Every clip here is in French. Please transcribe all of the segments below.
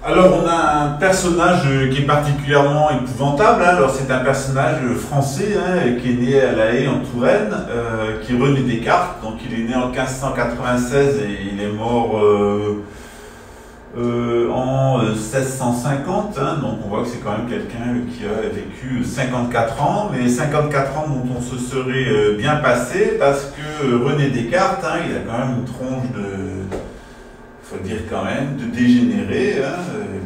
Alors on a un personnage qui est particulièrement épouvantable, hein. Alors c'est un personnage français, hein, qui est né à La Haye en Touraine, qui est René Descartes. Donc il est né en 1596 et il est mort en 1650, hein. Donc on voit que c'est quand même quelqu'un qui a vécu 54 ans, mais 54 ans dont on se serait bien passé, parce que René Descartes, hein, il a quand même une tronche de... faut le dire quand même, de dégénérer, hein,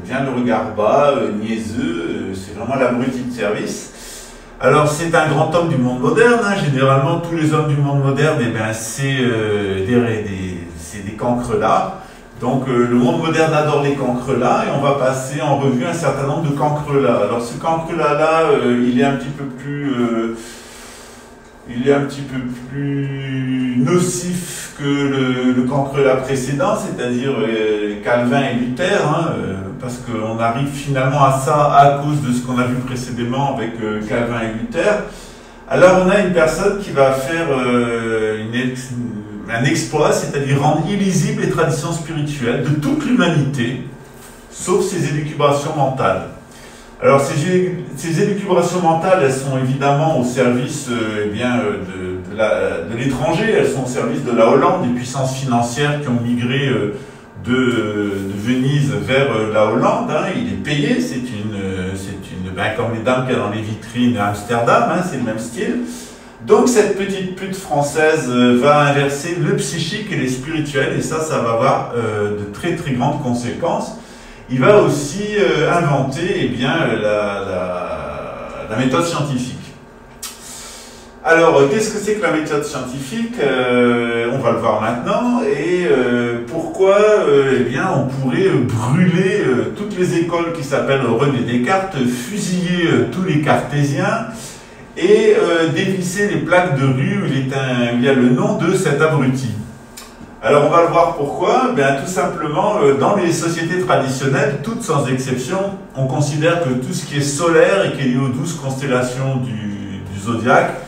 bien le regard bas, niaiseux, c'est vraiment l'abruti de service. Alors c'est un grand homme du monde moderne, hein, généralement tous les hommes du monde moderne, eh ben, c'est des cancrelats. Donc le monde moderne adore les cancrelats et on va passer en revue un certain nombre de cancrelats. Alors ce cancrelat-là, il est un petit peu plus nocif que le cancrelat précédent, c'est-à-dire Calvin et Luther, hein, parce qu'on arrive finalement à ça à cause de ce qu'on a vu précédemment avec Calvin et Luther. Alors on a une personne qui va faire un exploit, c'est-à-dire rendre illisibles les traditions spirituelles de toute l'humanité, sauf ses élucubrations mentales. Alors ces élucubrations mentales, elles sont évidemment au service de l'étranger, elles sont au service de la Hollande, des puissances financières qui ont migré de Venise vers la Hollande, hein. Il est payé, comme les dames qu'il y a dans les vitrines à Amsterdam, hein, c'est le même style. Donc cette petite pute française va inverser le psychique et les spirituels, et ça va avoir de très très grandes conséquences. Il va aussi inventer la méthode scientifique. Alors, qu'est-ce que c'est que la méthode scientifique? On va le voir maintenant. Et pourquoi on pourrait brûler toutes les écoles qui s'appellent René Descartes, fusiller tous les cartésiens et dévisser les plaques de rue où il y a le nom de cet abruti. Alors on va le voir pourquoi. Tout simplement, dans les sociétés traditionnelles, toutes sans exception, on considère que tout ce qui est solaire et qui est lié aux 12 constellations du zodiaque,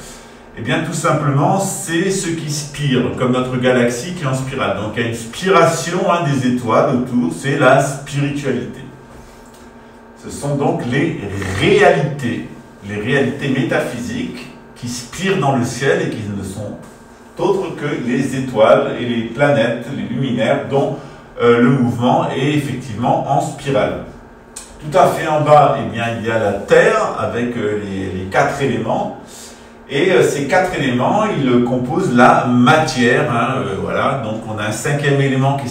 tout simplement, c'est ce qui spire, comme notre galaxie qui est en spirale. Donc il y a une spiration, hein, des étoiles autour, c'est la spiritualité. Ce sont donc les réalités métaphysiques qui spirent dans le ciel et qui ne sont autres que les étoiles et les planètes, les luminaires, dont le mouvement est effectivement en spirale. Tout à fait en bas, il y a la Terre avec les 4 éléments. Et ces 4 éléments, ils composent la matière, hein, voilà. Donc on a un 5e élément qui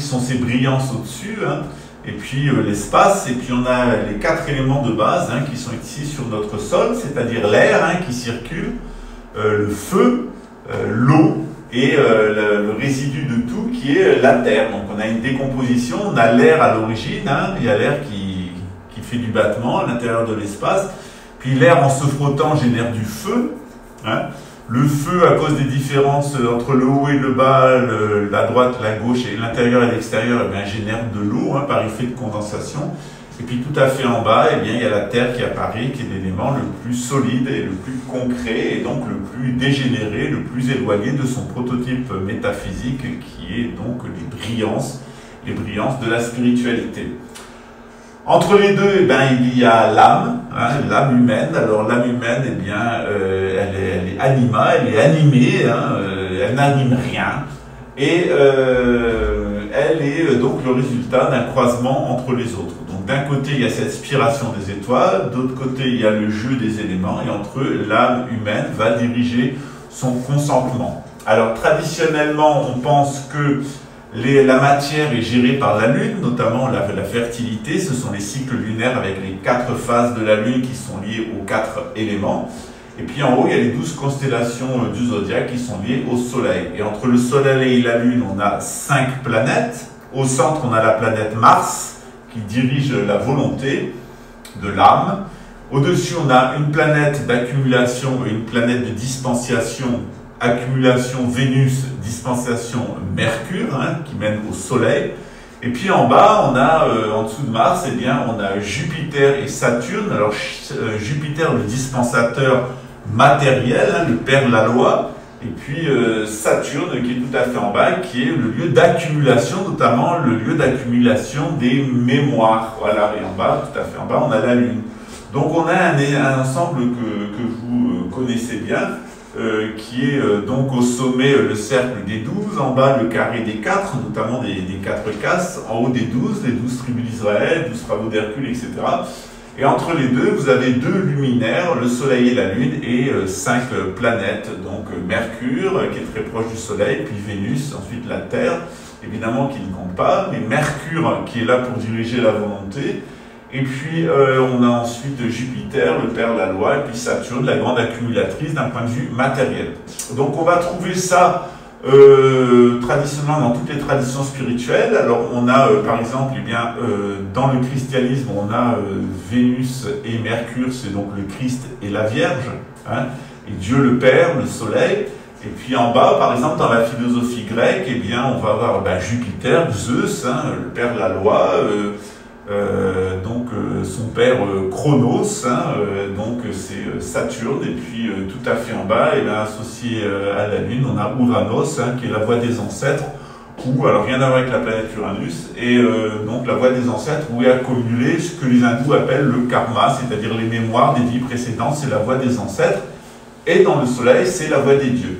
sont ces brillances au-dessus, hein, et puis l'espace, et puis on a les 4 éléments de base, hein, qui sont ici sur notre sol, c'est-à-dire l'air, hein, qui circule, le feu, l'eau et le résidu de tout qui est la terre. Donc on a une décomposition, on a l'air à l'origine, hein, il y a l'air qui fait du battement à l'intérieur de l'espace. Puis l'air en se frottant génère du feu, hein. Le feu, à cause des différences entre le haut et le bas, la droite, la gauche, et l'intérieur et l'extérieur, génère de l'eau, hein, par effet de condensation. Et puis tout à fait en bas, il y a la Terre qui apparaît, qui est l'élément le plus solide et le plus concret, et donc le plus dégénéré, le plus éloigné de son prototype métaphysique, qui est donc les brillances de la spiritualité. Entre les deux, il y a l'âme, hein, l'âme humaine. Alors l'âme humaine, elle est anima, elle est animée, hein, elle n'anime rien. Et elle est donc le résultat d'un croisement entre les autres. Donc d'un côté, il y a cette spiration des étoiles, d'autre côté, il y a le jeu des éléments, et entre eux, l'âme humaine va diriger son consentement. Alors traditionnellement, on pense que la matière est gérée par la Lune, notamment la fertilité. Ce sont les cycles lunaires avec les 4 phases de la Lune qui sont liées aux 4 éléments. Et puis en haut, il y a les 12 constellations du zodiaque qui sont liées au Soleil. Et entre le Soleil et la Lune, on a 5 planètes. Au centre, on a la planète Mars qui dirige la volonté de l'âme. Au-dessus, on a une planète d'accumulation et une planète de dispensation. Accumulation Vénus, dispensation Mercure, hein, qui mène au Soleil. Et puis en bas, on a, en dessous de Mars, on a Jupiter et Saturne. Alors Jupiter, le dispensateur matériel, hein, le père de la loi, Et puis Saturne qui est tout à fait en bas, qui est le lieu d'accumulation, notamment le lieu d'accumulation des mémoires. Voilà, et en bas, tout à fait en bas, on a la Lune. Donc on a un ensemble que vous connaissez bien, qui est donc au sommet le cercle des 12, en bas le carré des 4, notamment des 4 casses, en haut des 12, les 12 tribus d'Israël, 12 travaux d'Hercule, etc. Et entre les deux, vous avez 2 luminaires, le Soleil et la Lune, et 5 planètes, donc Mercure, qui est très proche du Soleil, puis Vénus, ensuite la Terre, évidemment qui ne compte pas, mais Mercure, qui est là pour diriger la volonté, et puis on a ensuite Jupiter, le père de la loi, et puis Saturne, la grande accumulatrice d'un point de vue matériel. Donc on va trouver ça traditionnellement dans toutes les traditions spirituelles. Alors on a par exemple, eh bien, dans le christianisme, on a Vénus et Mercure, c'est donc le Christ et la Vierge, hein, et Dieu le Père, le Soleil. Et puis en bas, par exemple, dans la philosophie grecque, eh bien, on va avoir Jupiter, Zeus, hein, le père de la loi, son père Chronos, hein, donc c'est Saturne, et puis tout à fait en bas, et bien, associé à la Lune, on a Uranus, hein, qui est la voie des ancêtres, ou alors rien à voir avec la planète Uranus, et donc la voie des ancêtres où est accumulé ce que les hindous appellent le karma, c'est-à-dire les mémoires des vies précédentes, c'est la voie des ancêtres, et dans le soleil, c'est la voie des dieux.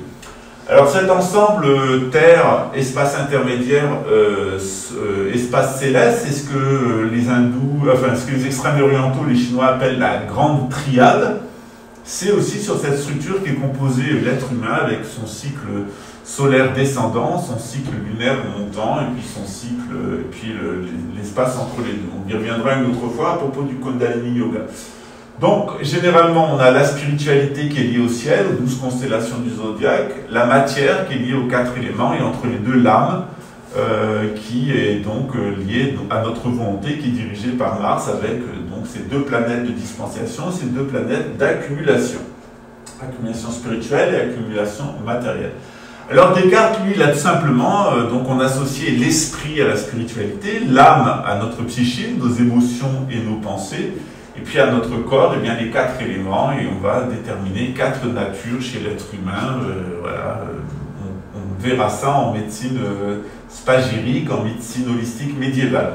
Alors cet ensemble Terre, espace intermédiaire, espace céleste, c'est ce que les hindous, enfin ce que les extrêmes orientaux, les Chinois appellent la grande triade. C'est aussi sur cette structure qu'est composé l'être humain avec son cycle solaire descendant, son cycle lunaire montant, et puis son cycle, et puis l'espace entre les deux. On y reviendra une autre fois à propos du Kundalini Yoga. Donc, généralement, on a la spiritualité qui est liée au ciel, aux 12 constellations du zodiaque, la matière qui est liée aux 4 éléments, et entre les deux, l'âme, qui est donc liée à notre volonté, qui est dirigée par Mars, avec donc ces 2 planètes de dispensation, ces 2 planètes d'accumulation. Accumulation spirituelle et accumulation matérielle. Alors Descartes, lui, il a tout simplement, donc on associait l'esprit à la spiritualité, l'âme à notre psychisme, nos émotions et nos pensées, et puis à notre corps, eh bien, les 4 éléments, et on va déterminer 4 natures chez l'être humain. Voilà, on verra ça en médecine spagyrique, en médecine holistique médiévale.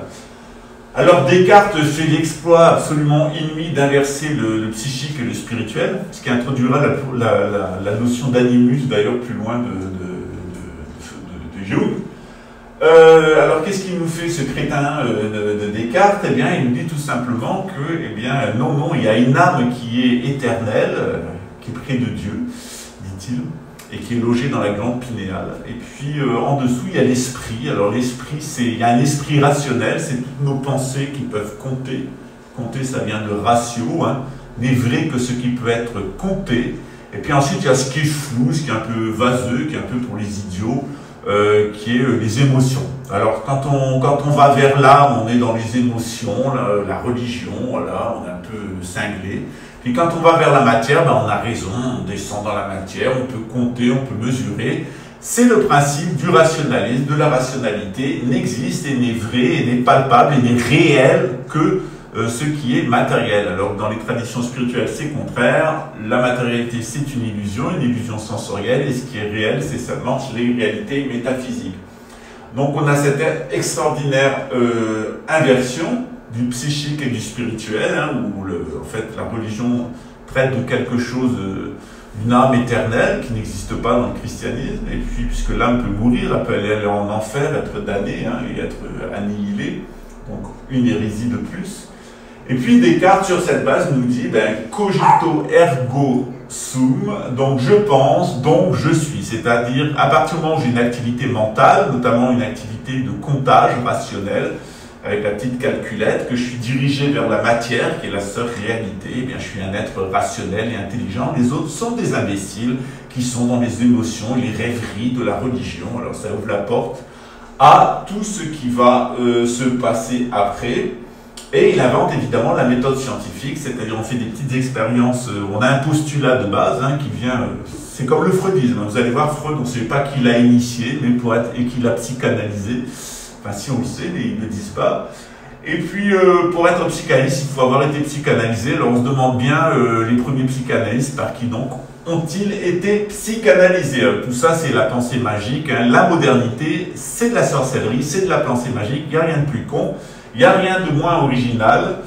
Alors Descartes fait l'exploit absolument inouï d'inverser le psychique et le spirituel, ce qui introduira la notion d'animus, d'ailleurs plus loin de Jung. Alors qu'est-ce qu'il nous fait ce crétin de Descartes? Eh bien, il nous dit tout simplement que, eh bien, non, il y a une âme qui est éternelle, qui est près de Dieu, dit-il, et qui est logée dans la glande pinéale. Et puis, en dessous, il y a l'esprit. Alors l'esprit, il y a un esprit rationnel, c'est toutes nos pensées qui peuvent compter. Compter, ça vient de ratio, hein, n'est vrai que ce qui peut être compté. Et puis ensuite, il y a ce qui est flou, ce qui est un peu vaseux, qui est un peu pour les idiots, qui est les émotions. Alors quand on va vers l'âme, on est dans les émotions, la religion, voilà, on est un peu cinglé. Puis quand on va vers la matière, on a raison, on descend dans la matière, on peut compter, on peut mesurer. C'est le principe du rationalisme, de la rationalité, n'existe et n'est vrai et n'est palpable et n'est réel que ce qui est matériel. Alors dans les traditions spirituelles, c'est contraire. La matérialité, c'est une illusion sensorielle, et ce qui est réel, c'est seulement les réalités métaphysiques. Donc on a cette extraordinaire inversion du psychique et du spirituel, hein, où en fait la religion traite de quelque chose, d'une âme éternelle qui n'existe pas dans le christianisme, et puis puisque l'âme peut mourir, elle peut aller en enfer, être damnée, hein, et être annihilée, donc une hérésie de plus. Et puis Descartes, sur cette base, nous dit cogito ergo sum, donc je pense, donc je suis. C'est-à-dire, à partir du moment où j'ai une activité mentale, notamment une activité de comptage rationnel, avec la petite calculette, que je suis dirigé vers la matière, qui est la seule réalité, eh bien, je suis un être rationnel et intelligent. Les autres sont des imbéciles qui sont dans les émotions, les rêveries de la religion. Alors ça ouvre la porte à tout ce qui va se passer après. Et il invente évidemment la méthode scientifique, c'est-à-dire on fait des petites expériences, on a un postulat de base, hein, qui vient, c'est comme le freudisme, vous allez voir Freud, on ne sait pas qui l'a initié, mais et qui l'a psychanalysé, enfin si on le sait, mais ils ne le disent pas. Et puis pour être psychanalyste, il faut avoir été psychanalysé, alors on se demande bien les premiers psychanalystes par qui donc ont-ils été psychanalysés? Tout ça, c'est la pensée magique. Hein. La modernité, c'est de la sorcellerie, c'est de la pensée magique. Il n'y a rien de plus con, il n'y a rien de moins original.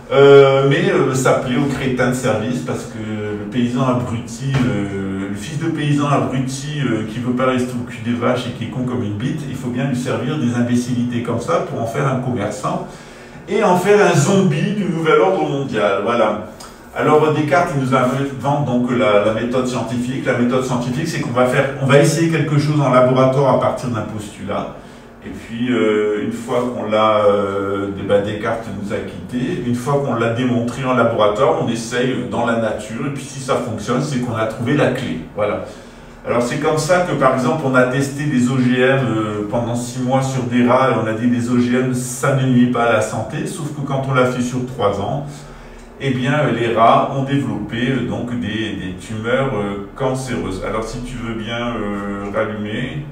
Mais ça plaît aux crétins de service parce que le paysan abruti, le fils de paysan abruti qui veut pas rester au cul des vaches et qui est con comme une bite, il faut bien lui servir des imbécilités comme ça pour en faire un commerçant et en faire un zombie du nouvel ordre mondial. Voilà. Alors Descartes, il nous invente donc la méthode scientifique. La méthode scientifique, c'est qu'on va essayer quelque chose en laboratoire à partir d'un postulat. Et puis, une fois qu'on l'a, Descartes nous a quittés, une fois qu'on l'a démontré en laboratoire, on essaye dans la nature, et puis si ça fonctionne, c'est qu'on a trouvé la clé. Voilà. Alors c'est comme ça que, par exemple, on a testé des OGM pendant 6 mois sur des rats, et on a dit des OGM, ça ne nuit pas à la santé, sauf que quand on l'a fait sur 3 ans, eh bien, les rats ont développé donc des tumeurs cancéreuses. Alors si tu veux bien rallumer...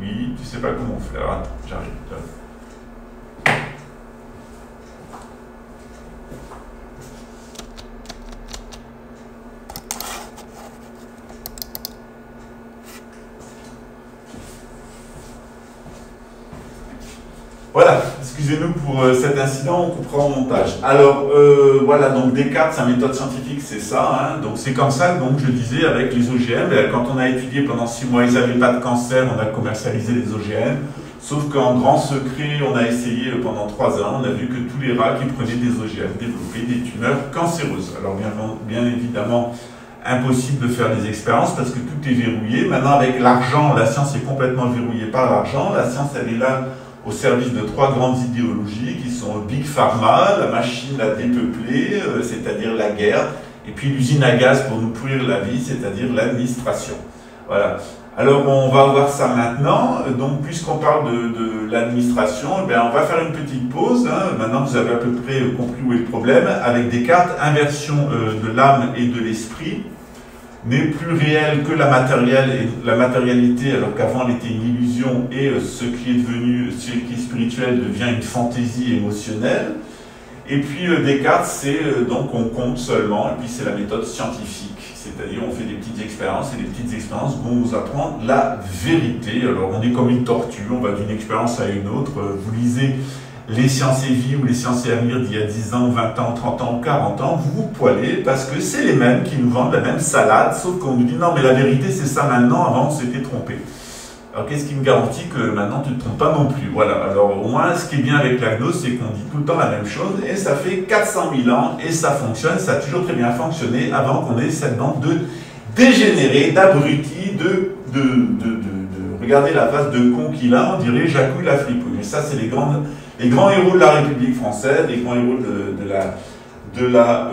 Oui, tu sais pas comment faire. Attends, j'arrive. Voilà, excusez-nous pour cet incident, on coupera au montage. Alors, voilà, donc Descartes, sa méthode scientifique, c'est ça. Hein, donc c'est comme ça, donc je disais, avec les OGM, quand on a étudié pendant 6 mois, ils n'avaient pas de cancer, on a commercialisé les OGM. Sauf qu'en grand secret, on a essayé pendant 3 ans, on a vu que tous les rats qui prenaient des OGM développaient des tumeurs cancéreuses. Alors bien évidemment, impossible de faire des expériences parce que tout est verrouillé. Maintenant, avec l'argent, la science est complètement verrouillée par l'argent. La science, elle est là au service de 3 grandes idéologies qui sont Big Pharma, la machine à dépeupler, c'est-à-dire la guerre, et puis l'usine à gaz pour nous pourrir la vie, c'est-à-dire l'administration. Voilà. Alors on va voir ça maintenant. Donc puisqu'on parle de l'administration, eh on va faire une petite pause. Hein. Maintenant vous avez à peu près compris où est le problème. Avec Descartes, inversion de l'âme et de l'esprit n'est plus réelle que la matérialité, alors qu'avant elle était une illusion, et ce qui est devenu, ce qui est spirituel devient une fantaisie émotionnelle. Et puis Descartes, c'est donc on compte seulement, et puis c'est la méthode scientifique, c'est-à-dire on fait des petites expériences, et les petites expériences vont nous apprendre la vérité. Alors on est comme une tortue, on va d'une expérience à une autre. Vous lisez les sciences et vie ou les sciences et avenir d'il y a 10 ans, 20 ans, 30 ans, 40 ans, vous vous poilez parce que c'est les mêmes qui nous vendent la même salade, sauf qu'on nous dit non mais la vérité c'est ça maintenant, avant on s'était trompé. Alors qu'est-ce qui me garantit que maintenant tu ne te trompes pas non plus? Voilà, alors au moins ce qui est bien avec la gnose, c'est qu'on dit tout le temps la même chose et ça fait 400 000 ans et ça fonctionne, ça a toujours très bien fonctionné avant qu'on ait cette bande de dégénérés, d'abrutis, regardez la face de con qu'il a, on dirait Jacouille la fripouille. Mais ça c'est les grands héros de la République française, les grands héros de la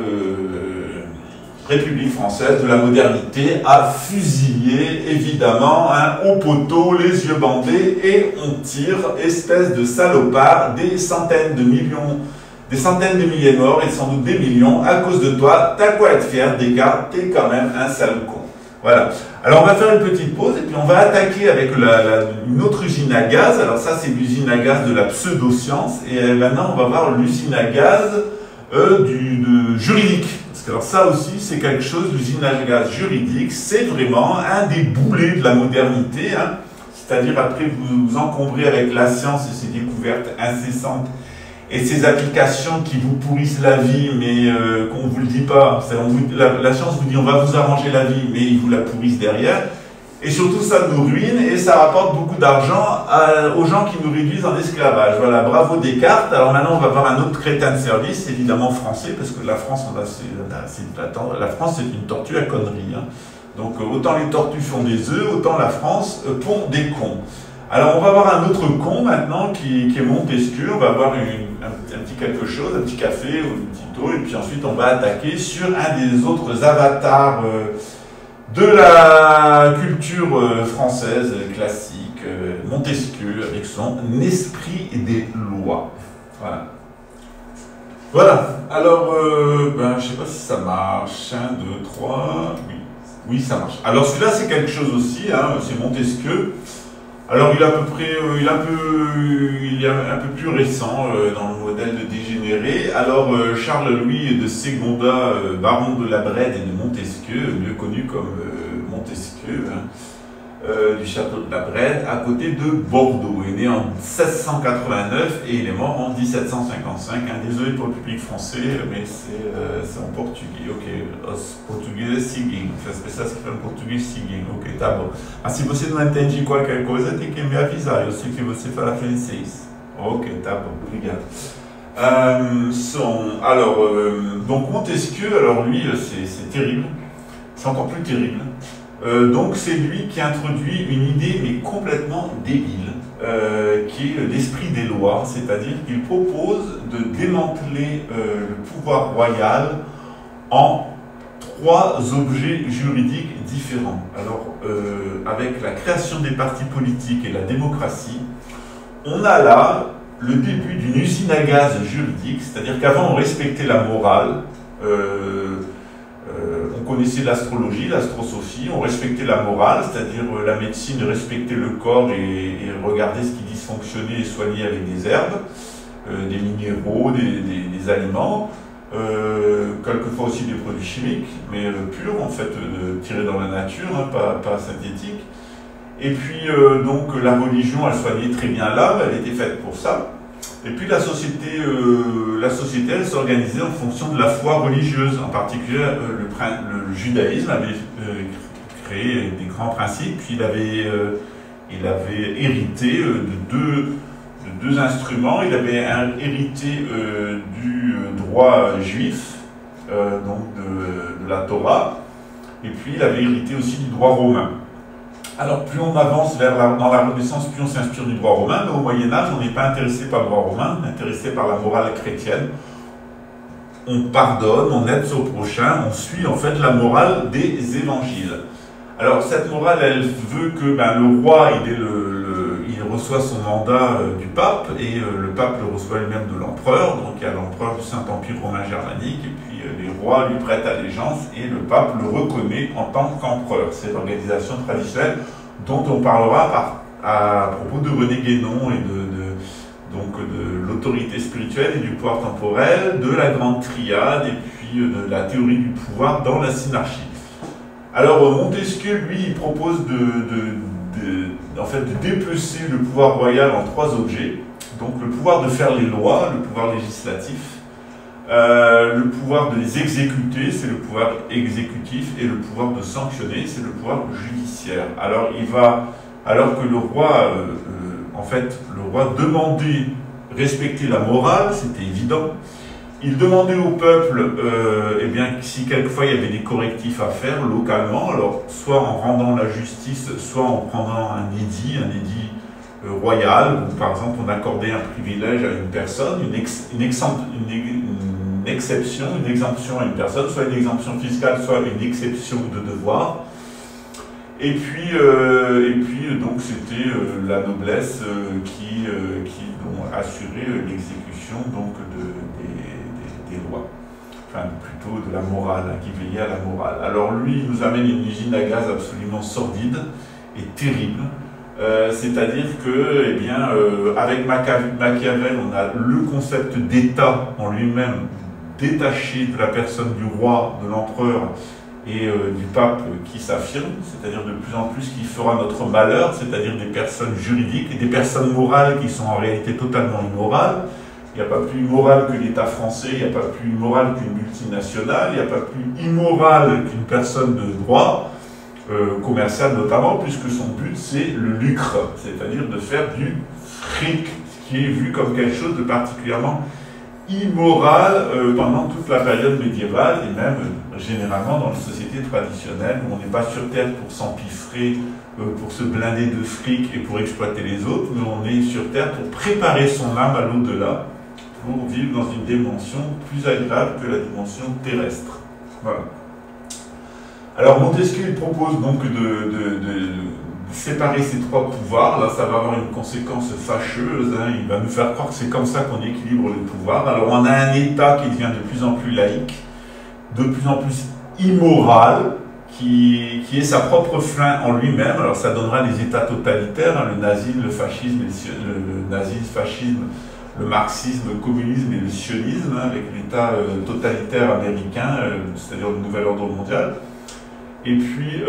République française, de la modernité, à fusiller, évidemment, au poteau, les yeux bandés, et on tire, espèce de salopard, des centaines de milliers de morts, et sans doute des millions, à cause de toi. T'as quoi être fier, Descartes, t'es quand même un sale con. Voilà. Alors on va faire une petite pause et puis on va attaquer avec une autre usine à gaz. Alors ça c'est l'usine à gaz de la pseudo-science et maintenant on va voir l'usine à gaz juridique. Parce que alors ça aussi c'est quelque chose, l'usine à gaz juridique, c'est vraiment un des boulets de la modernité. Hein. C'est-à-dire après vous vous encombrez avec la science et ses découvertes incessantes et ces applications qui vous pourrissent la vie, mais qu'on ne vous le dit pas. La science vous dit on va vous arranger la vie, mais ils vous la pourrissent derrière. Et surtout, ça nous ruine et ça rapporte beaucoup d'argent aux gens qui nous réduisent en esclavage. Voilà, bravo Descartes. Alors maintenant, on va voir un autre crétin de service, évidemment français, parce que la France, la France, c'est une tortue à conneries. Hein. Donc autant les tortues font des œufs, autant la France pond des cons. Alors on va voir un autre con maintenant qui est Montesquieu, on va voir un petit quelque chose, un petit café ou une petite eau, et puis ensuite on va attaquer sur un des autres avatars de la culture française classique, Montesquieu, avec son esprit des lois. Voilà. Voilà, alors je ne sais pas si ça marche, 1, 2, 3, oui, ça marche. Alors celui-là c'est quelque chose aussi, hein, c'est Montesquieu. Alors il est à peu près, il est un peu plus récent dans le modèle de dégénéré. Alors Charles-Louis de Ségondat, baron de la Brède et de Montesquieu, mieux connu comme Montesquieu, hein, du château de la Brède, à côté de Bordeaux. Il est né en 1689 et il est mort en 1755. Hein. Désolé pour le public français, mais c'est en portugais. Ok, os portugueses seguem. As pessoas que falam português seguem. Ok, tá bom. Mas se você não entende qualquer coisa, tem que me avisar. Eu sei que você fala francês. Ok, tá bom. Obrigado. Donc Montesquieu, alors lui, c'est terrible. C'est encore plus terrible. Donc c'est lui qui introduit une idée mais complètement débile, qui est l'esprit des lois, c'est-à-dire qu'il propose de démanteler le pouvoir royal en 3 objets juridiques différents. Alors avec la création des partis politiques et la démocratie, on a là le début d'une usine à gaz juridique, c'est-à-dire qu'avant on respectait la morale, on connaissait l'astrologie, l'astrosophie, on respectait la morale, c'est-à-dire la médecine respectait le corps et regardait ce qui dysfonctionnait et soignait avec des herbes, des minéraux, des aliments, quelquefois aussi des produits chimiques, mais purs en fait, tirés dans la nature, hein, pas synthétiques. Et puis donc la religion, elle soignait très bien l'âme, elle était faite pour ça. Et puis la société elle s'organisait en fonction de la foi religieuse. En particulier, le judaïsme avait créé des grands principes, puis il avait hérité de deux instruments. Il avait hérité du droit juif, donc de la Torah, et puis il avait hérité aussi du droit romain. Alors plus on avance dans la Renaissance, plus on s'inspire du droit romain, mais au Moyen-Âge, on n'est pas intéressé par le droit romain, on est intéressé par la morale chrétienne. On pardonne, on aide son prochain, on suit en fait la morale des évangiles. Alors cette morale, elle veut que le roi, il reçoit son mandat du pape, et le pape le reçoit lui-même de l'empereur, donc il y a l'empereur du Saint-Empire romain germanique, et puis les rois lui prêtent allégeance, et le pape le reconnaît en tant qu'empereur. C'est l'organisation traditionnelle dont on parlera à propos de René Guénon et donc de l'autorité spirituelle et du pouvoir temporel, de la grande triade, et puis de la théorie du pouvoir dans la synarchie. Alors Montesquieu, lui, il propose en fait, de dépecer le pouvoir royal en 3 objets. Donc le pouvoir de faire les lois, le pouvoir législatif, le pouvoir de les exécuter, c'est le pouvoir exécutif, et le pouvoir de sanctionner, c'est le pouvoir judiciaire. Alors que le roi, en fait, le roi demandait respecter la morale, c'était évident. Il demandait au peuple, si quelquefois il y avait des correctifs à faire localement, alors soit en rendant la justice, soit en prenant un édit royal, où par exemple on accordait un privilège à une personne, une exemption à une personne, soit une exemption fiscale, soit une exception de devoir. Et puis donc c'était la noblesse qui assurait l'exécution donc des lois, enfin plutôt de la morale, hein, qui veillait à la morale. Alors lui, il nous amène une usine à gaz absolument sordide et terrible. C'est-à-dire que, avec Machiavel, on a le concept d'État en lui-même détaché de la personne du roi, de l'empereur et du pape qui s'affirme, c'est-à-dire de plus en plus qui fera notre malheur, c'est-à-dire des personnes juridiques et des personnes morales qui sont en réalité totalement immorales. Il n'y a pas plus immoral que l'État français, il n'y a pas plus immoral qu'une multinationale, il n'y a pas plus immoral qu'une personne de droit, commercial notamment, puisque son but c'est le lucre, c'est-à-dire de faire du fric, ce qui est vu comme quelque chose de particulièrement immoral pendant toute la période médiévale et même généralement dans les sociétés traditionnelles où on n'est pas sur terre pour s'empiffrer, pour se blinder de fric et pour exploiter les autres, mais on est sur terre pour préparer son âme à l'au-delà, pour vivre dans une dimension plus agréable que la dimension terrestre. Voilà. Alors Montesquieu propose donc de séparer ces 3 pouvoirs. Là, ça va avoir une conséquence fâcheuse, hein. Il va nous faire croire que c'est comme ça qu'on équilibre les pouvoirs. Alors on a un État qui devient de plus en plus laïque, de plus en plus immoral, qui est sa propre fin en lui-même. Alors ça donnera les États totalitaires, hein, le nazisme, le fascisme, le nazisme, fascisme, le marxisme, le communisme et le sionisme, hein, avec l'État totalitaire américain, c'est-à-dire le nouvel ordre mondial. Et puis,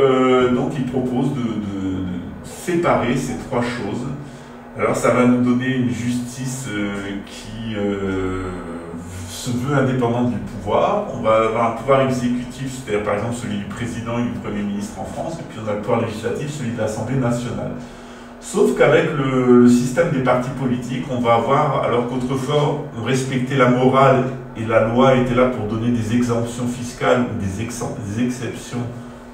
donc, il propose de séparer ces trois choses. Alors, ça va nous donner une justice qui se veut indépendante du pouvoir. On va avoir un pouvoir exécutif, c'est-à-dire par exemple celui du président et du Premier ministre en France, et puis on a le pouvoir législatif, celui de l'Assemblée nationale. Sauf qu'avec le système des partis politiques, on va avoir, alors qu'autrefois on respectait la morale et la loi était là pour donner des exemptions fiscales ou des exceptions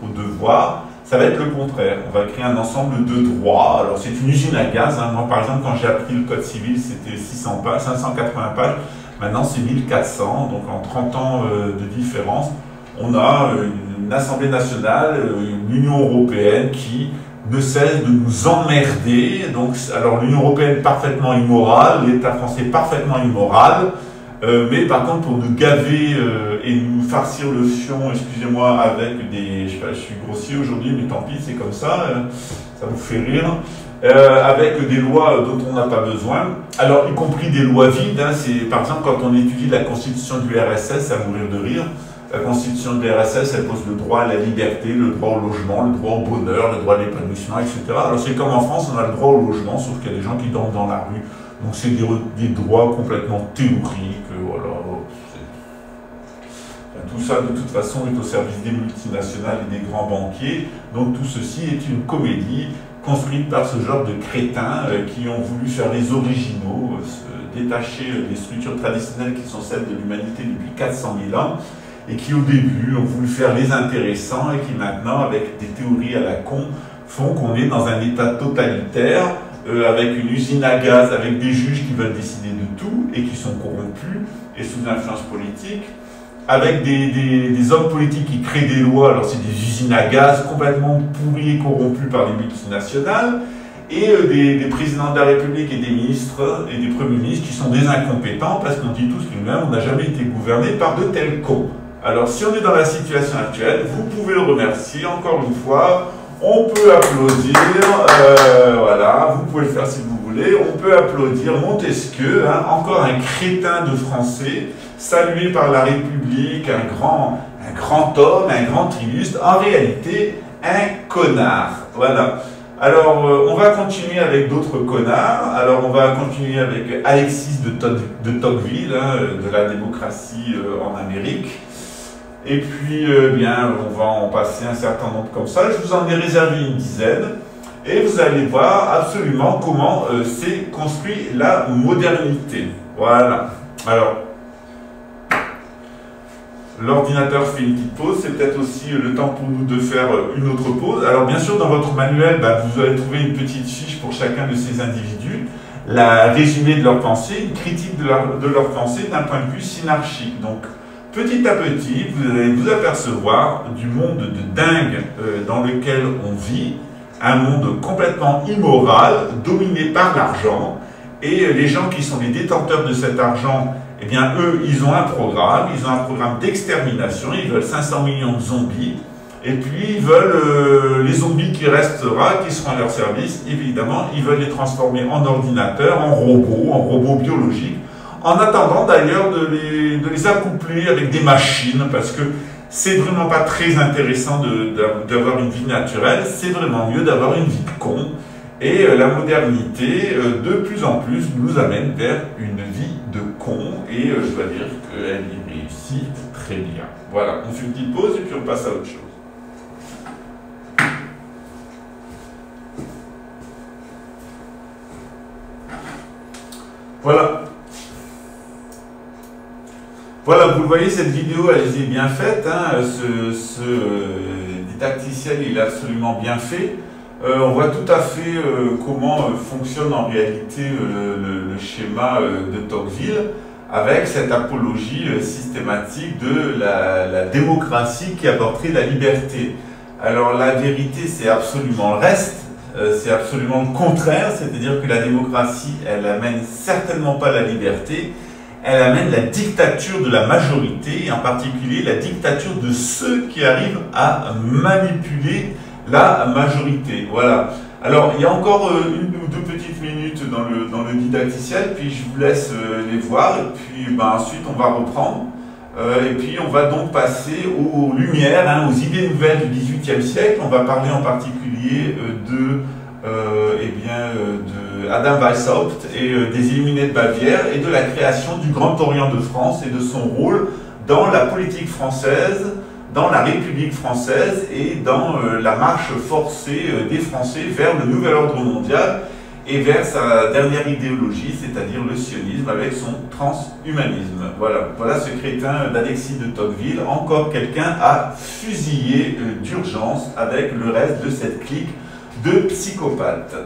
aux devoirs, ça va être le contraire. On va créer un ensemble de droits. Alors c'est une usine à gaz. Hein. Moi par exemple, quand j'ai appris le code civil, c'était 600 pages, 580 pages. Maintenant c'est 1400. Donc en 30 ans de différence, on a une Assemblée nationale, une Union européenne qui ne cesse de nous emmerder. Donc, alors l'Union européenne parfaitement immorale, l'État français parfaitement immoral, mais par contre pour nous gaver et nous farcir le fion, excusez-moi, avec des... Je suis grossier aujourd'hui, mais tant pis, c'est comme ça, ça vous fait rire, avec des lois dont on n'a pas besoin, alors y compris des lois vides, hein, c'est par exemple quand on étudie la constitution du RSS, c'est à mourir de rire. La constitution de l'RSS, elle pose le droit à la liberté, le droit au logement, le droit au bonheur, le droit à l'épanouissement, etc. Alors c'est comme en France, on a le droit au logement, sauf qu'il y a des gens qui dorment dans la rue. Donc c'est des droits complètement théoriques. Voilà. Tout ça, de toute façon, est au service des multinationales et des grands banquiers. Donc tout ceci est une comédie construite par ce genre de crétins qui ont voulu faire les originaux, se détacher des structures traditionnelles qui sont celles de l'humanité depuis 400 000 ans, et qui au début ont voulu faire les intéressants et qui maintenant, avec des théories à la con, font qu'on est dans un état totalitaire, avec une usine à gaz, avec des juges qui veulent décider de tout et qui sont corrompus et sous influence politique, avec des hommes politiques qui créent des lois, alors c'est des usines à gaz complètement pourries et corrompues par les multinationales, et des présidents de la République et des ministres et des premiers ministres qui sont des incompétents parce qu'on dit tous que nous-mêmes, on n'a jamais été gouverné par de tels cons. Alors, si on est dans la situation actuelle, vous pouvez le remercier, encore une fois, on peut applaudir, voilà, vous pouvez le faire si vous voulez, on peut applaudir Montesquieu, hein, encore un crétin de français, salué par la République, un grand homme, un grand illustre, en réalité, un connard, voilà. Alors, on va continuer avec d'autres connards. Alors, on va continuer avec Alexis de Tocqueville, hein, de la démocratie en Amérique. Et puis, bien, on va en passer un certain nombre comme ça. Je vous en ai réservé une dizaine. Et vous allez voir absolument comment s'est construit la modernité. Voilà. Alors, l'ordinateur fait une petite pause, c'est peut-être aussi le temps pour nous de faire une autre pause. Alors bien sûr, dans votre manuel, vous allez trouver une petite fiche pour chacun de ces individus, la résumé de leur pensée, une critique de leur pensée d'un point de vue synarchique. Donc, petit à petit, vous allez vous apercevoir du monde de dingue dans lequel on vit, un monde complètement immoral, dominé par l'argent, et les gens qui sont les détenteurs de cet argent, eh bien, eux, ils ont un programme d'extermination, ils veulent 500 millions de zombies, et puis ils veulent les zombies qui resteront, qui seront à leur service, évidemment, ils veulent les transformer en ordinateurs, en robots biologiques, en attendant d'ailleurs de les accoupler avec des machines, parce que c'est vraiment pas très intéressant d'avoir une vie naturelle, c'est vraiment mieux d'avoir une vie de con. Et la modernité, de plus en plus, nous amène vers une vie de con, et je dois dire qu'elle y réussit très bien. Voilà, on fait une petite pause et puis on passe à autre chose. Voilà. Voilà, vous le voyez, cette vidéo, elle est bien faite. Hein, ce didacticiel, il est absolument bien fait. On voit tout à fait comment fonctionne en réalité le schéma de Tocqueville, avec cette apologie systématique de la démocratie qui apporterait la liberté. Alors la vérité, c'est absolument le reste, c'est absolument le contraire, c'est-à-dire que la démocratie, elle n'amène certainement pas la liberté, elle amène la dictature de la majorité, et en particulier la dictature de ceux qui arrivent à manipuler la majorité. Voilà. Alors, il y a encore une ou deux petites minutes dans le didacticiel, puis je vous laisse les voir, et puis ensuite on va reprendre. Et puis on va donc passer aux lumières, hein, aux idées nouvelles du XVIIIe siècle. On va parler en particulier de Adam Weishaupt et des Illuminés de Bavière et de la création du Grand Orient de France et de son rôle dans la politique française, dans la République française et dans la marche forcée des Français vers le nouvel ordre mondial et vers sa dernière idéologie, c'est-à-dire le sionisme avec son transhumanisme. Voilà ce crétin d'Alexis de Tocqueville, encore quelqu'un à fusiller d'urgence avec le reste de cette clique de psychopathes.